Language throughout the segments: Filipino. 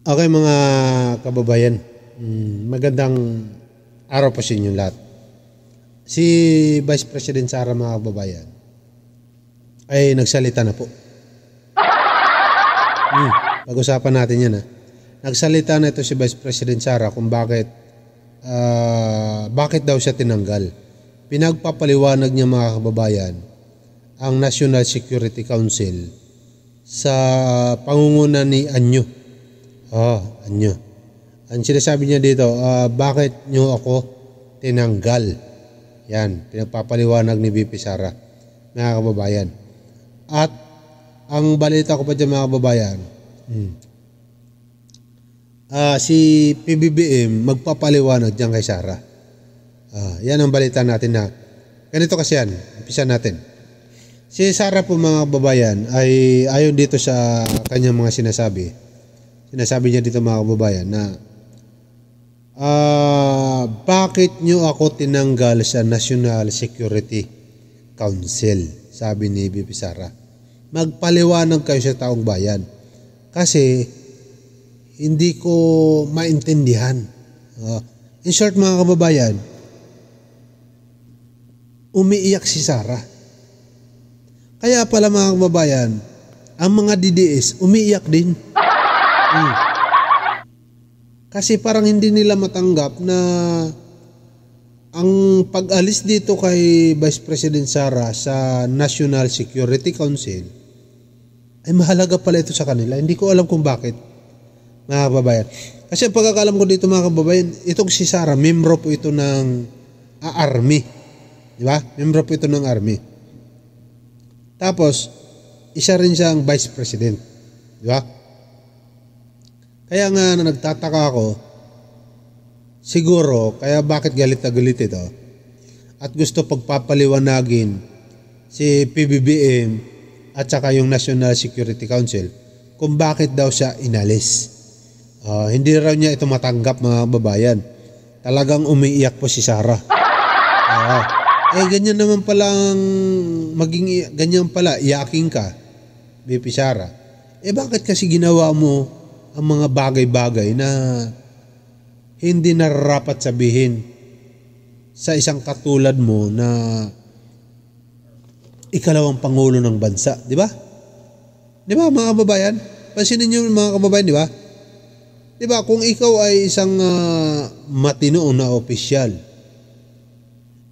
Okay mga kababayan, magandang araw po sa inyo lahat. Si Vice President Sara mga kababayan ay nagsalita na po. Pag-usapan natin yan. Nagsalita na ito si Vice President Sara kung bakit daw siya tinanggal. Pinagpapaliwanag niya mga kababayan ang National Security Council sa pangunguna ni Anyo. Anyo. Ang sinasabi niya dito, bakit nyo ako tinanggal? Yan, pinagpapaliwanag ni VP Sara, mga kababayan. At ang balita ko pa dyan mga kababayan, si PBBM magpapaliwanag dyan kay Sara. Yan ang balita natin na, ganito kasi yan, umpisa natin. Si Sara po mga kababayan ay ayon dito sa kanyang mga sinasabi. Sinasabi niya dito mga kababayan na bakit nyo ako tinanggal sa National Security Council? Sabi ni VP Sara. Magpaliwanag kayo sa taong bayan. Kasi hindi ko maintindihan. In short mga kababayan, umiiyak si Sara. Kaya pala mga kababayan, ang mga DDS umiiyak din. Kasi parang hindi nila matanggap na ang pag-alis dito kay Vice President Sara sa National Security Council ay mahalaga pala ito sa kanila. Hindi ko alam kung bakit mga kababayan. Kasi ang pagkakalam ko dito mga kababayan, itong si Sara, membro po ito ng Army. Di ba? Membro po ito ng Army. Tapos, isa rin siyang Vice President. Di ba? Kaya nga nagtataka ako, siguro, kaya bakit galit na galit ito? At gusto pagpapaliwanagin si PBBM at saka yung National Security Council kung bakit daw siya inalis. Hindi raw niya ito matanggap mga babayan. Talagang umiiyak po si Sara. Ganyan naman palang ganyan pala, iyaking ka, VP Sara. Bakit kasi ginawa mo ang mga bagay-bagay na hindi nararapat sabihin sa isang katulad mo na ikalawang pangulo ng bansa, di ba? Di ba mga kababayan? Pansinin niyo mga kababayan, di ba? Di ba kung ikaw ay isang matino na opisyal,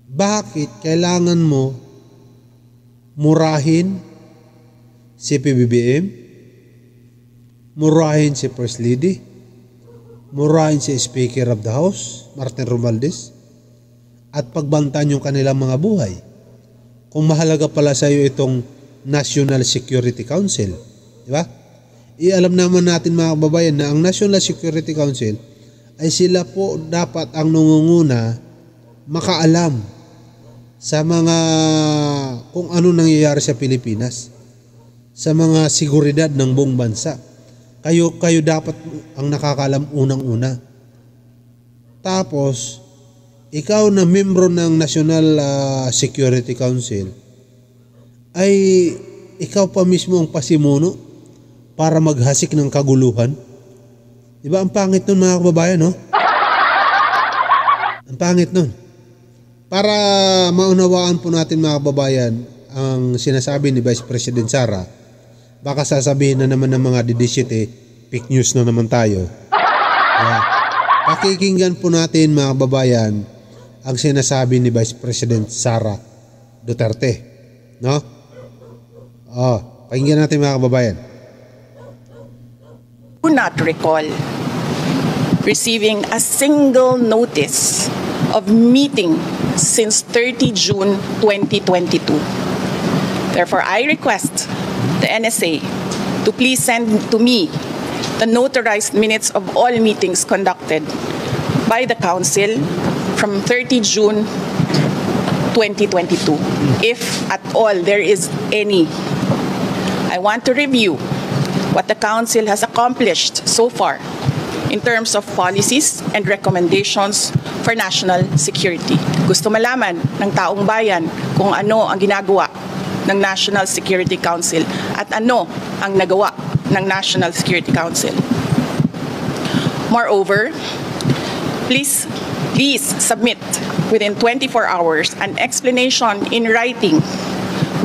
bakit kailangan mo murahin si PBBM? Murahin si First Lady, murahin si Speaker of the House, Martin Romualdez, at pagbantaan yung kanilang mga buhay. Kung mahalaga pala sa iyo itong National Security Council, di ba? Alam naman natin mga kababayan na ang National Security Council ay sila po dapat ang nangunguna makaalam sa mga kung ano nangyayari sa Pilipinas, sa mga seguridad ng buong bansa. Kayo dapat ang nakakaalam unang-una. Tapos, ikaw na membro ng National Security Council, ay ikaw pa mismo ang pasimuno para maghasik ng kaguluhan. Diba ang pangit nun mga kababayan, no? Ang pangit nun. Para maunawaan po natin mga kababayan ang sinasabi ni Vice President Sara, baka sasabihin na naman ng mga didisite, fake news na naman tayo. Pakikinggan po natin mga kababayan ang sinasabi ni Vice President Sara Duterte. No? Pakinggan natin mga kababayan. Do not recall receiving a single notice of meeting since 30 June 2022. Therefore, I request the NSA to please send to me the notarized minutes of all meetings conducted by the Council from 30 June 2022, if at all there is any. I want to review what the Council has accomplished so far in terms of policies and recommendations for national security. Gusto malaman ng taong bayan kung ano ang ginagawa ng National Security Council at ano ang nagawa ng National Security Council. Moreover, please submit within 24 hours an explanation in writing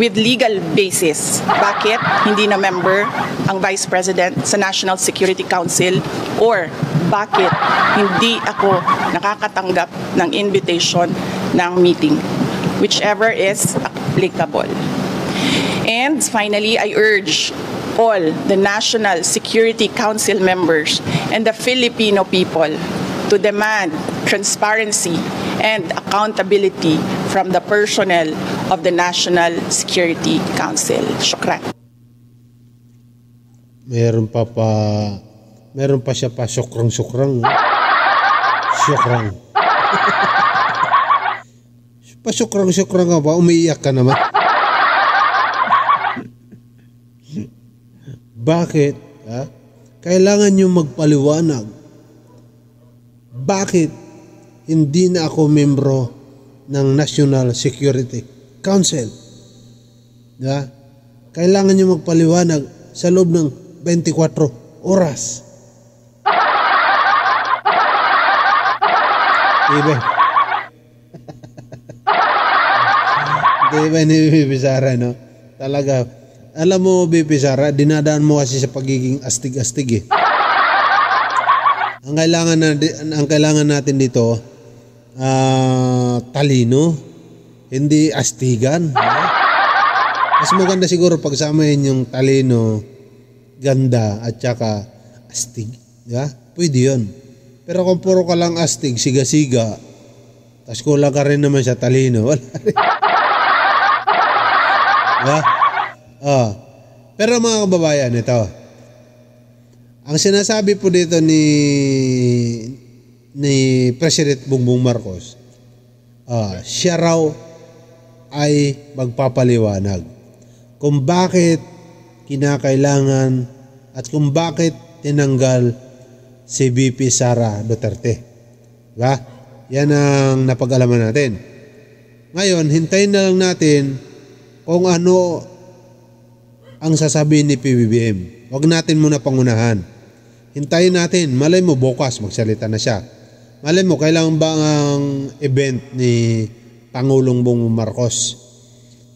with legal basis bakit hindi na member ang Vice President sa National Security Council or bakit hindi ako nakakatanggap ng invitation ng meeting, whichever is applicable. And finally, I urge all the National Security Council members and the Filipino people to demand transparency and accountability from the personnel of the National Security Council. Shukran. Meron pa siya pa syukrang. Syukrang. Pa syukrang ka ba? Umiiyak ka naman. Bakit? Ha? Kailangan nyo magpaliwanag. Bakit hindi na ako membro ng National Security Council? Ha? Kailangan nyo magpaliwanag sa loob ng 24 oras. Diba? Diba ni Bibi Sara, no? Talaga. Alam mo, Bibi Sara, dinadaan mo kasi sa pagiging astig-astig eh. Ang kailangan natin dito, talino, hindi astigan. Mas maganda siguro pagsamahin yung talino, ganda, at saka astig. Diba? Pwede yun. Pero kung puro ka lang astig, siga-siga, tapos kulang ka rin naman sa talino, wala rin. Diba? Pero mga kababayan, ito. Ang sinasabi po dito ni President Bongbong Marcos, siya raw ay magpapaliwanag kung bakit kinakailangan at kung bakit tinanggal si VP Sara Duterte. Diba? Yan ang napag-alaman natin. Ngayon, hintayin na lang natin kung ano ang sasabihin ni PBBM. Huwag natin muna pangunahan. Hintayin natin. Malay mo bukas magsalita na siya. Malay mo kailangan ba ang event ni Pangulong Bongbong Marcos?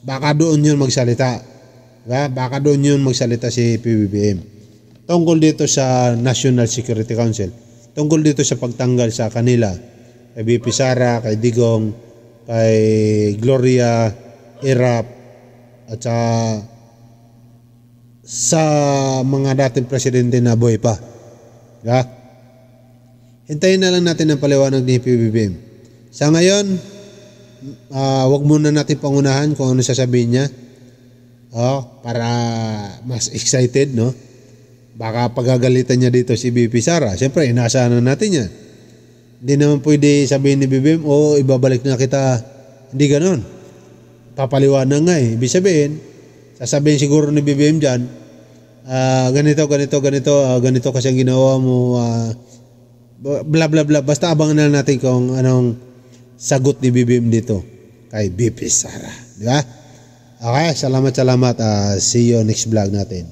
Baka doon yun magsalita. Diba? Baka doon yun magsalita si PBBM. Tungkol dito sa National Security Council. Tungkol dito sa pagtanggal sa kanila. Kay VP Sara, kay Digong, kay Gloria, Erap, at sa mga dating presidente na buhay pa. Diba? Hintayin na lang natin ang paliwanag ni PBBM. Sa ngayon, wag muna natin pangunahan kung ano sasabihin niya. Para mas excited, no? Baka pagagalitan niya dito si VP Sara. Siyempre, inaasahan natin yan. Hindi naman pwede sabihin ni BBM, ibabalik na kita. Hindi ganon. Papaliwanag nga eh. Ibig sabihin, sasabihin siguro ni BBM dyan, ganito kasi ang ginawa mo, bla bla bla. Basta abangan na natin kung anong sagot ni BBM dito kay VP Sara. Di ba? Okay, salamat. See you next vlog natin.